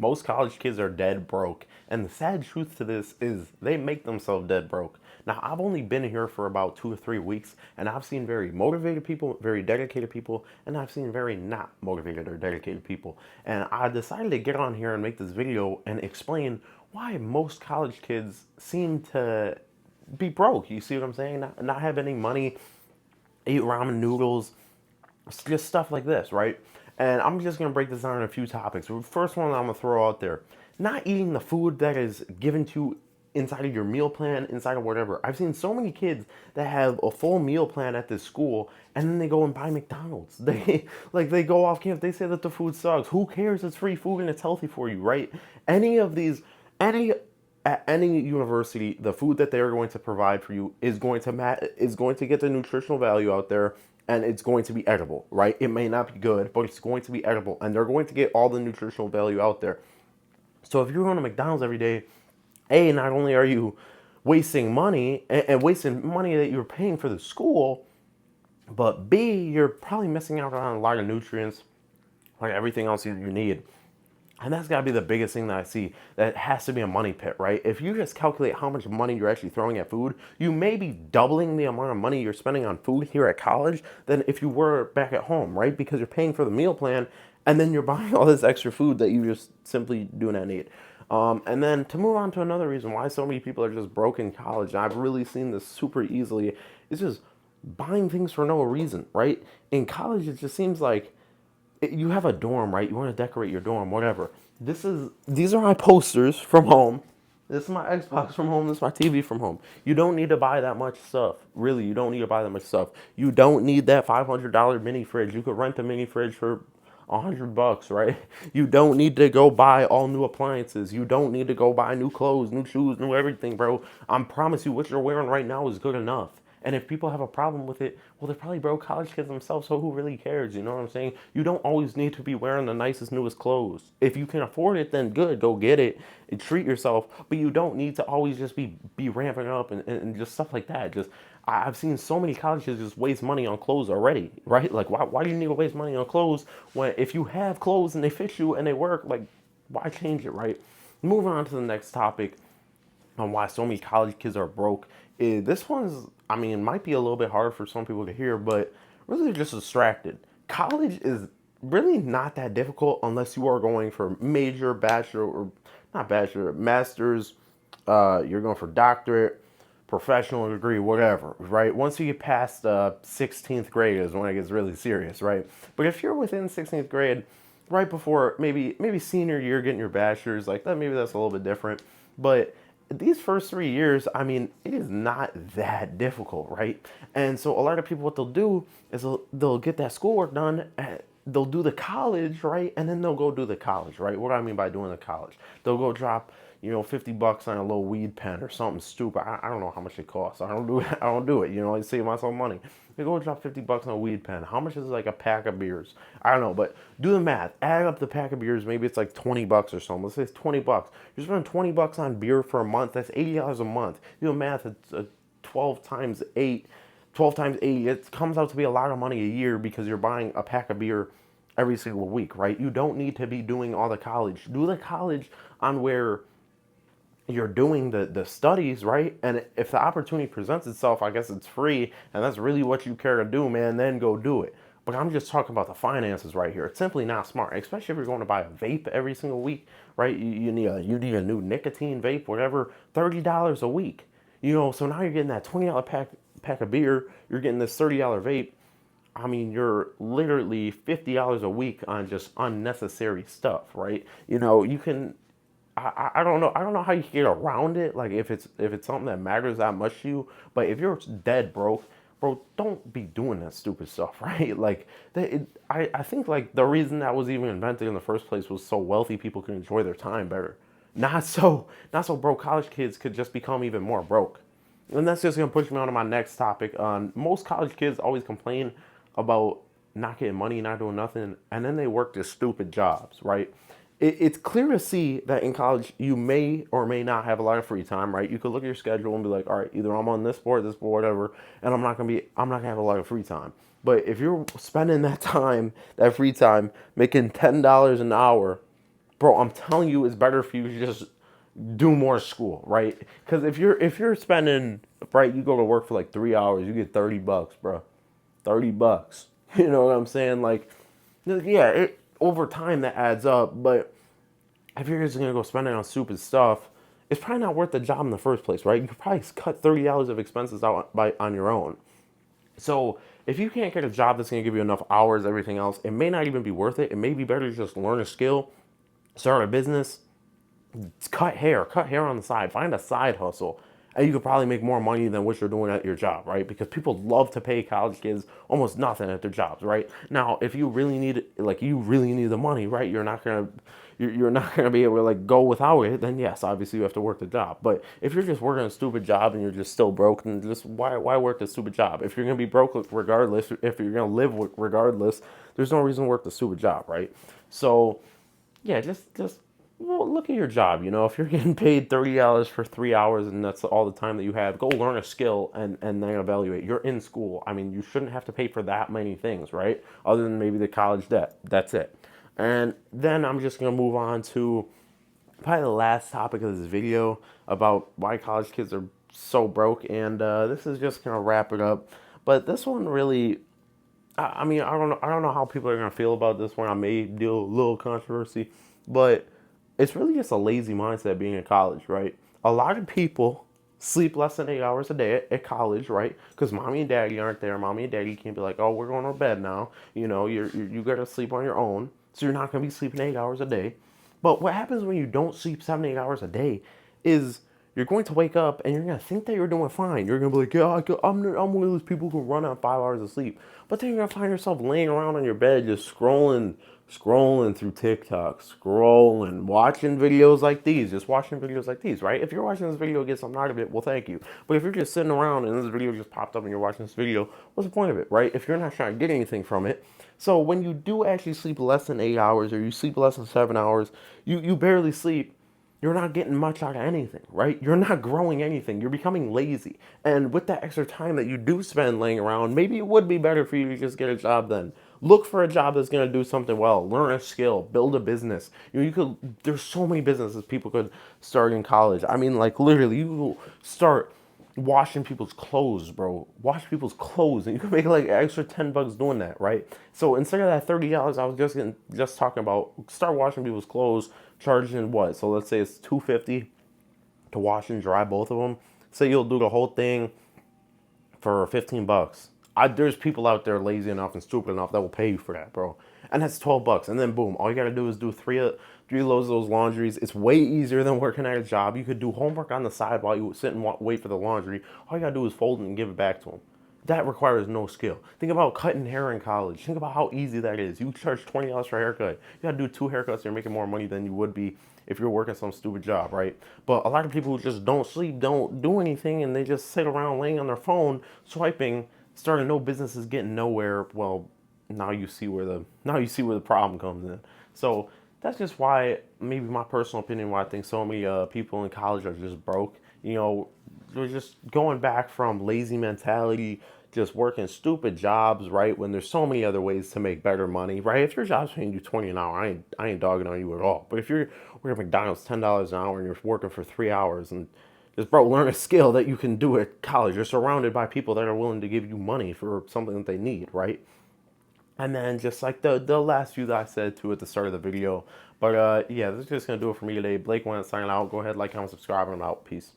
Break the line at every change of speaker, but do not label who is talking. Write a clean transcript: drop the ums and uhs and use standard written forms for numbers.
Most college kids are dead broke. And the sad truth to this is they make themselves dead broke. Now, I've only been here for about 2 or 3 weeks, and I've seen very motivated people, very dedicated people, and I've seen very not motivated or dedicated people. And I decided to get on here and make this video and explain why most college kids seem to be broke. You see what I'm saying? Not have any money, eat ramen noodles, just stuff like this, right? And I'm just gonna break this down in a few topics. The first one I'm gonna throw out there: not eating the food that is given to you inside of your meal plan, inside of whatever. I've seen so many kids that have a full meal plan at this school, and then they go and buy McDonald's. They go off campus. They say that the food sucks. Who cares? It's free food and it's healthy for you, right? Any of these, any at any university, the food that they are going to provide for you is going to get the nutritional value out there, and it's going to be edible, right? It may not be good, but it's going to be edible, and they're going to get all the nutritional value out there. So if you're going to McDonald's every day, a, not only are you wasting money and wasting money that you're paying for the school, but B, you're probably missing out on a lot of nutrients, like everything else you need. And that's got to be the biggest thing that I see. That has to be a money pit, right? If you just calculate how much money you're actually throwing at food, you may be doubling the amount of money you're spending on food here at college than if you were back at home, right? Because you're paying for the meal plan and then you're buying all this extra food that you just simply do not need. And then to move on to another reason why so many people are just broke in college, and I've really seen this super easily, is just buying things for no reason, right? In college, it just seems like you have a dorm, right? You want to decorate your dorm, whatever. These are my posters from home. This is my Xbox from home. This is my TV from home. You don't need to buy that much stuff. Really, you don't need to buy that much stuff. You don't need that $500 mini fridge. You could rent a mini fridge for $100, right? You don't need to go buy all new appliances. You don't need to go buy new clothes, new shoes, new everything, bro. I promise you, what you're wearing right now is good enough. And if people have a problem with it, well, they're probably broke college kids themselves, so who really cares? You know what I'm saying? You don't always need to be wearing the nicest, newest clothes. If you can afford it, then good, go get it and treat yourself. But you don't need to always just be ramping up and just stuff like that. I've seen so many colleges just waste money on clothes already, right? Like, why do you need to waste money on clothes when if you have clothes and they fit you and they work, like, why change it, right? Moving on to the next topic on why so many college kids are broke. This one's, I mean, might be a little bit hard for some people to hear, but really they're just distracted. College is really not that difficult unless you are going for major, bachelor, or not bachelor, master's, you're going for doctorate, professional degree, whatever, right? Once you get past 16th grade is when it gets really serious, right? But if you're within 16th grade, right before maybe senior year getting your bachelor's, like that, maybe that's a little bit different. But these first 3 years, I mean, it is not that difficult, right? And so a lot of people, what they'll do is they'll get that schoolwork done. They'll do the college, right? And then they'll go do the college, right? What do I mean by doing the college? They'll go drop, $50 on a little weed pen or something stupid. I don't know how much it costs. I don't do it. I don't do it. I save myself money. They go drop $50 on a weed pen. How much is like a pack of beers? I don't know, but do the math. Add up the pack of beers. Maybe it's like $20 or something. Let's say it's $20. You're spending $20 on beer for a month. That's $80 a month. Do the math. It's 12 times 8. 12 times 80. It comes out to be a lot of money a year because you're buying a pack of beer every single week, right? You don't need to be doing all the college. Do the college on where you're doing the studies, right? And if the opportunity presents itself, I guess it's free, and that's really what you care to do, man, then go do it. But I'm just talking about the finances right here. It's simply not smart, especially if you're going to buy a vape every single week, right? You need a new nicotine vape, whatever, $30 a week. So now you're getting that $20 pack of beer, you're getting this $30 vape. I mean, you're literally $50 a week on just unnecessary stuff, right? You can I don't know. I don't know how you can get around it. Like if it's something that matters that much to you. But if you're dead broke, bro, don't be doing that stupid stuff, right? Like I think like the reason that was even invented in the first place was so wealthy people could enjoy their time better. Not so broke college kids could just become even more broke. And that's just gonna push me on to my next topic. Most college kids always complain about not getting money, not doing nothing, and then they work just stupid jobs, right? It's clear to see that in college you may or may not have a lot of free time, right? You could look at your schedule and be like, all right, either I'm on this sport, whatever, and I'm not gonna have a lot of free time. But if you're spending that free time, making $10 an hour bro, I'm telling you, it's better for you to just do more school, right? Because if you're spending, right, you go to work for like 3 hours, you get $30, bro, $30. You know what I'm saying? Like, yeah, over time that adds up. But if you're just gonna go spend it on stupid stuff, it's probably not worth the job in the first place, right? You could probably cut $30 of expenses out on your own. So if you can't get a job that's gonna give you enough hours, everything else, it may not even be worth it. It may be better to just learn a skill, start a business, cut hair on the side, find a side hustle, and you could probably make more money than what you're doing at your job, right? Because people love to pay college kids almost nothing at their jobs, right? Now, if you really need, like, you really need the money, right? You're not gonna be able to like go without it. Then yes, obviously you have to work the job. But if you're just working a stupid job and you're just still broke, then just why work the stupid job? If you're gonna be broke regardless, if you're gonna live regardless, there's no reason to work the stupid job, right? So yeah, just well, look at your job. You know, if you're getting paid $30 for 3 hours and that's all the time that you have, go learn a skill and then evaluate. You're in school. I mean, you shouldn't have to pay for that many things, right? Other than maybe the college debt. That's it. And then I'm just gonna move on to probably the last topic of this video about why college kids are so broke. And this is just gonna wrap it up. But this one really, I mean, I don't know how people are gonna feel about this one. I may deal a little controversy, but it's really just a lazy mindset being in college, right? A lot of people sleep less than 8 hours a day at college, right? Because mommy and daddy aren't there. Mommy and daddy can't be like, oh, we're going to bed now. You know, you got to sleep on your own, so you're not gonna be sleeping 8 hours a day. But what happens when you don't sleep 7, 8 hours a day is you're going to wake up and you're going to think that you're doing fine. You're going to be like, yeah, I'm one of those people who run on 5 hours of sleep. But then you're going to find yourself laying around on your bed just scrolling through TikTok, scrolling, watching videos like these, just watching videos like these, right? If you're watching this video to get something out of it, well, thank you. But if you're just sitting around and this video just popped up and you're watching this video, what's the point of it, right? If you're not trying to get anything from it. So when you do actually sleep less than 8 hours or you sleep less than 7 hours, you barely sleep, you're not getting much out of anything, right? You're not growing anything. You're becoming lazy. And with that extra time that you do spend laying around, maybe it would be better for you to just get a job then. Look for a job that's going to do something well. Learn a skill. Build a business. You could, there's so many businesses people could start in college. I mean, like, literally, you start washing people's clothes, bro. Wash people's clothes, and you can make like an extra $10 doing that, right? So instead of that $30, I was just talking about, start washing people's clothes, charging what? So let's say it's $250 to wash and dry both of them. Say you'll do the whole thing for $15. There's people out there lazy enough and stupid enough that will pay you for that, bro. And that's $12. And then boom, all you gotta do is do three loads of those laundries. It's way easier than working at a job. You could do homework on the side while you sit and wait for the laundry. All you gotta do is fold it and give it back to them. That requires no skill. Think about cutting hair in college. Think about how easy that is. You charge $20 for a haircut. You gotta do 2 haircuts. You're making more money than you would be if you're working some stupid job, right? But a lot of people who just don't sleep, don't do anything, and they just sit around laying on their phone, swiping, starting no businesses, getting nowhere. Well, now you see where the problem comes in. So that's just why, maybe my personal opinion, why I think so many people in college are just broke. You know, they're just going back from lazy mentality, just working stupid jobs, right? When there's so many other ways to make better money, right? If your job's paying you 20 an hour, I ain't dogging on you at all. But if you're working at McDonald's $10 an hour and you're working for 3 hours and just, bro, learn a skill that you can do at college. You're surrounded by people that are willing to give you money for something that they need, right? And then just like the last few that I said too at the start of the video. But yeah, this is just gonna do it for me today. Blake Wentz signing out. Go ahead, like, comment, subscribe, and I'm out. Peace.